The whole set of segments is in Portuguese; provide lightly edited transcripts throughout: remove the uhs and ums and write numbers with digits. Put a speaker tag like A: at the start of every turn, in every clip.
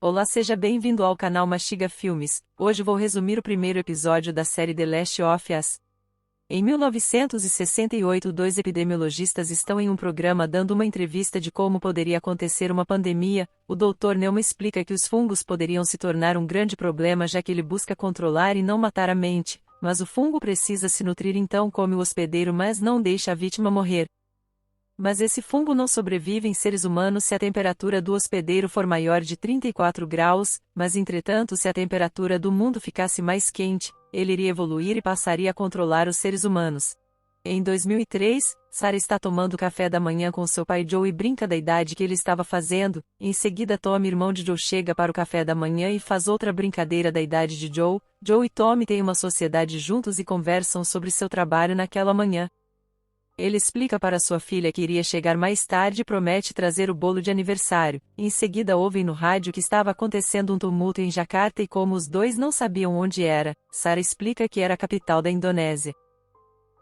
A: Olá, seja bem-vindo ao canal Mastiga Filmes. Hoje vou resumir o primeiro episódio da série The Last of Us. Em 1968, dois epidemiologistas estão em um programa dando uma entrevista de como poderia acontecer uma pandemia. O Dr. Neumann explica que os fungos poderiam se tornar um grande problema já que ele busca controlar e não matar a mente, mas o fungo precisa se nutrir, então come o hospedeiro mas não deixa a vítima morrer. Mas esse fungo não sobrevive em seres humanos se a temperatura do hospedeiro for maior de 34 graus, mas entretanto se a temperatura do mundo ficasse mais quente, ele iria evoluir e passaria a controlar os seres humanos. Em 2003, Sarah está tomando café da manhã com seu pai Joe e brinca da idade que ele estava fazendo. Em seguida, Tommy, irmão de Joe, chega para o café da manhã e faz outra brincadeira da idade de Joe. Joe e Tommy têm uma sociedade juntos e conversam sobre seu trabalho naquela manhã. Ele explica para sua filha que iria chegar mais tarde e promete trazer o bolo de aniversário. Em seguida ouvem no rádio que estava acontecendo um tumulto em Jakarta e como os dois não sabiam onde era, Sarah explica que era a capital da Indonésia.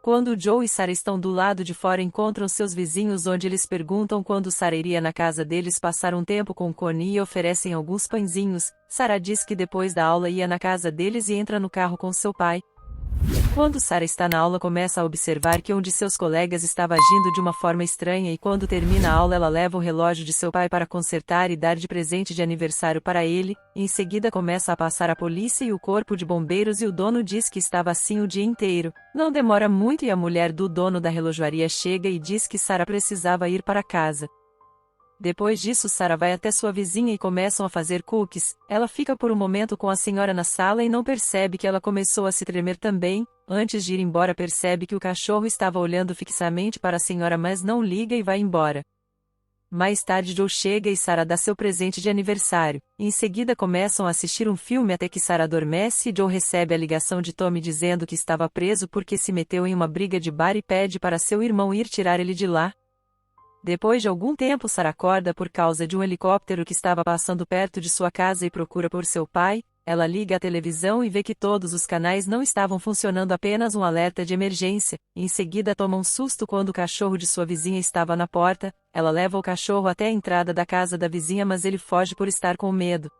A: Quando Joe e Sarah estão do lado de fora, encontram seus vizinhos onde eles perguntam quando Sarah iria na casa deles passar um tempo com Connie e oferecem alguns pãezinhos. Sarah diz que depois da aula ia na casa deles e entra no carro com seu pai. Quando Sarah está na aula, começa a observar que um de seus colegas estava agindo de uma forma estranha e quando termina a aula ela leva o relógio de seu pai para consertar e dar de presente de aniversário para ele. Em seguida começa a passar a polícia e o corpo de bombeiros e o dono diz que estava assim o dia inteiro. Não demora muito e a mulher do dono da relojoaria chega e diz que Sarah precisava ir para casa. Depois disso, Sarah vai até sua vizinha e começam a fazer cookies. Ela fica por um momento com a senhora na sala e não percebe que ela começou a se tremer também. Antes de ir embora, percebe que o cachorro estava olhando fixamente para a senhora, mas não liga e vai embora. Mais tarde, Joe chega e Sarah dá seu presente de aniversário. Em seguida, começam a assistir um filme até que Sarah adormece e Joe recebe a ligação de Tommy dizendo que estava preso porque se meteu em uma briga de bar e pede para seu irmão ir tirar ele de lá. Depois de algum tempo, Sarah acorda por causa de um helicóptero que estava passando perto de sua casa e procura por seu pai. Ela liga a televisão e vê que todos os canais não estavam funcionando, apenas um alerta de emergência. Em seguida toma um susto quando o cachorro de sua vizinha estava na porta. Ela leva o cachorro até a entrada da casa da vizinha, mas ele foge por estar com medo.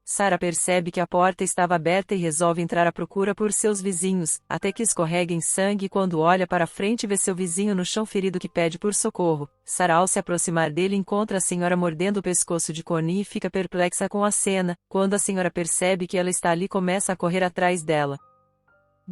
A: Sarah percebe que a porta estava aberta e resolve entrar à procura por seus vizinhos, até que escorrega em sangue e quando olha para frente vê seu vizinho no chão ferido que pede por socorro. Sarah, ao se aproximar dele, encontra a senhora mordendo o pescoço de Connie e fica perplexa com a cena. Quando a senhora percebe que ela está ali, começa a correr atrás dela.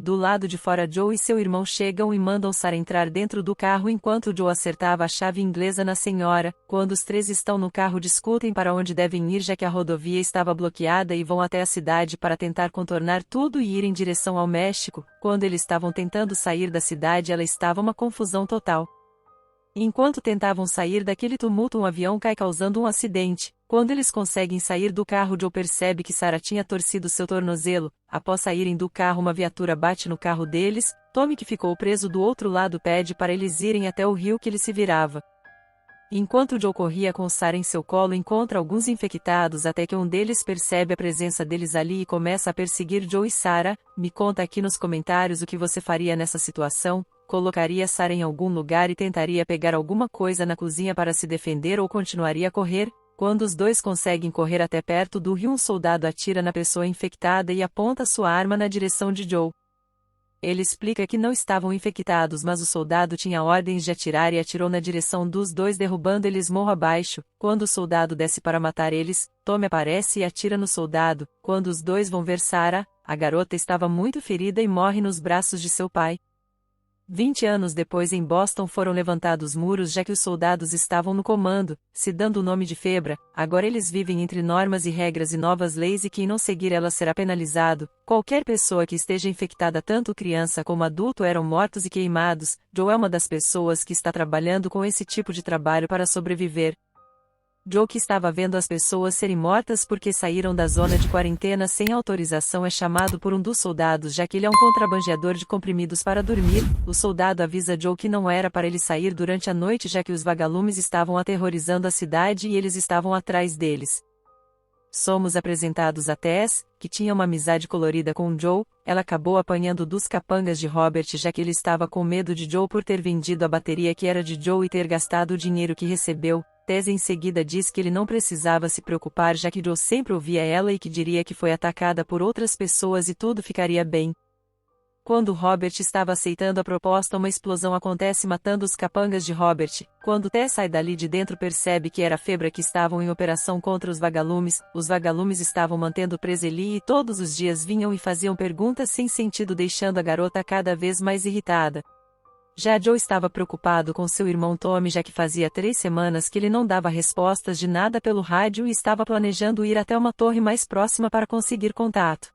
A: Do lado de fora, Joe e seu irmão chegam e mandam Sarah entrar dentro do carro enquanto Joe acertava a chave inglesa na senhora. Quando os três estão no carro, discutem para onde devem ir já que a rodovia estava bloqueada e vão até a cidade para tentar contornar tudo e ir em direção ao México. Quando eles estavam tentando sair da cidade, ela estava uma confusão total. Enquanto tentavam sair daquele tumulto, um avião cai causando um acidente. Quando eles conseguem sair do carro, Joe percebe que Sarah tinha torcido seu tornozelo. Após saírem do carro, uma viatura bate no carro deles. Tommy, que ficou preso do outro lado, pede para eles irem até o rio que ele se virava. Enquanto Joe corria com Sarah em seu colo, encontra alguns infectados até que um deles percebe a presença deles ali e começa a perseguir Joe e Sarah. Me conta aqui nos comentários o que você faria nessa situação. Colocaria Sarah em algum lugar e tentaria pegar alguma coisa na cozinha para se defender ou continuaria a correr? Quando os dois conseguem correr até perto do rio, um soldado atira na pessoa infectada e aponta sua arma na direção de Joe. Ele explica que não estavam infectados, mas o soldado tinha ordens de atirar e atirou na direção dos dois, derrubando eles morro abaixo. Quando o soldado desce para matar eles, Tommy aparece e atira no soldado. Quando os dois vão ver Sarah, a garota estava muito ferida e morre nos braços de seu pai. 20 anos depois, em Boston, foram levantados muros já que os soldados estavam no comando, se dando o nome de FEBRA. Agora eles vivem entre normas e regras e novas leis e quem não seguir elas será penalizado. Qualquer pessoa que esteja infectada, tanto criança como adulto, eram mortos e queimados. Joe é uma das pessoas que está trabalhando com esse tipo de trabalho para sobreviver. Joe, que estava vendo as pessoas serem mortas porque saíram da zona de quarentena sem autorização, é chamado por um dos soldados já que ele é um contrabandeador de comprimidos para dormir. O soldado avisa Joe que não era para ele sair durante a noite já que os vagalumes estavam aterrorizando a cidade e eles estavam atrás deles. Somos apresentados a Tess, que tinha uma amizade colorida com Joe. Ela acabou apanhando dos capangas de Robert já que ele estava com medo de Joe por ter vendido a bateria que era de Joe e ter gastado o dinheiro que recebeu. Tess em seguida diz que ele não precisava se preocupar já que Joe sempre ouvia ela e que diria que foi atacada por outras pessoas e tudo ficaria bem. Quando Robert estava aceitando a proposta, uma explosão acontece matando os capangas de Robert. Quando Tess sai dali de dentro, percebe que era a Febra que estavam em operação contra os vagalumes. Os vagalumes estavam mantendo presa Ellie e todos os dias vinham e faziam perguntas sem sentido, deixando a garota cada vez mais irritada. Já Joe estava preocupado com seu irmão Tommy, já que fazia 3 semanas que ele não dava respostas de nada pelo rádio e estava planejando ir até uma torre mais próxima para conseguir contato.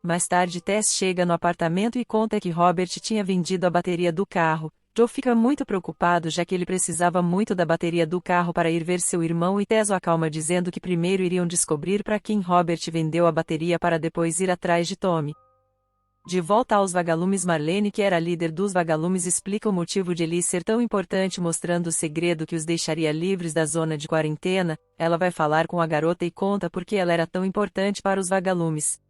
A: Mais tarde, Tess chega no apartamento e conta que Robert tinha vendido a bateria do carro. Joe fica muito preocupado já que ele precisava muito da bateria do carro para ir ver seu irmão e Tess o acalma dizendo que primeiro iriam descobrir para quem Robert vendeu a bateria para depois ir atrás de Tommy. De volta aos vagalumes, Marlene, que era a líder dos vagalumes, explica o motivo de Ellie ser tão importante, mostrando o segredo que os deixaria livres da zona de quarentena. Ela vai falar com a garota e conta por que ela era tão importante para os vagalumes.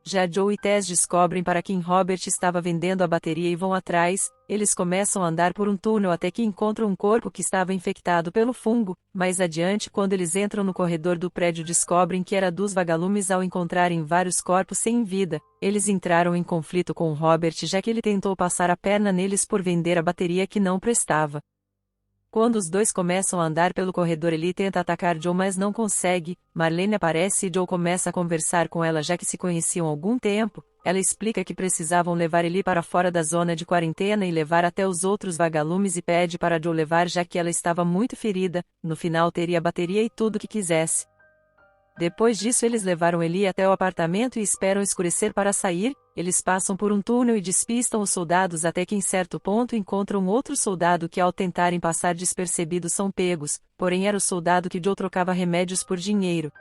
A: Já Joe e Tess descobrem para quem Robert estava vendendo a bateria e vão atrás. Eles começam a andar por um túnel até que encontram um corpo que estava infectado pelo fungo. Mais adiante, quando eles entram no corredor do prédio, descobrem que era dos vagalumes. Ao encontrarem vários corpos sem vida, eles entraram em conflito com Robert já que ele tentou passar a perna neles por vender a bateria que não prestava. Quando os dois começam a andar pelo corredor, Ellie tenta atacar Joe, mas não consegue. Marlene aparece e Joe começa a conversar com ela já que se conheciam há algum tempo. Ela explica que precisavam levar Ellie para fora da zona de quarentena e levar até os outros vagalumes e pede para Joe levar já que ela estava muito ferida. No final teria a bateria e tudo que quisesse. Depois disso, eles levaram Ellie até o apartamento e esperam escurecer para sair. Eles passam por um túnel e despistam os soldados até que em certo ponto encontram outro soldado que, ao tentarem passar despercebidos, são pegos. Porém, era o soldado que Joe trocava remédios por dinheiro.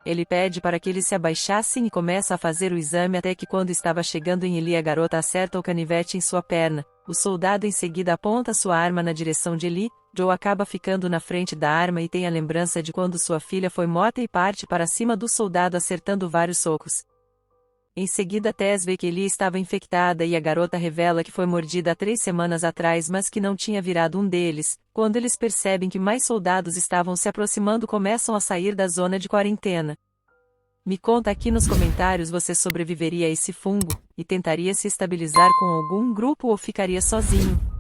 A: Ele pede para que eles se abaixassem e começa a fazer o exame até que, quando estava chegando em Ellie, a garota acerta o canivete em sua perna. O soldado em seguida aponta sua arma na direção de Ellie. Joe acaba ficando na frente da arma e tem a lembrança de quando sua filha foi morta e parte para cima do soldado acertando vários socos. Em seguida, Tess vê que Ellie estava infectada e a garota revela que foi mordida há 3 semanas atrás, mas que não tinha virado um deles. Quando eles percebem que mais soldados estavam se aproximando, começam a sair da zona de quarentena. Me conta aqui nos comentários: você sobreviveria a esse fungo e tentaria se estabilizar com algum grupo ou ficaria sozinho?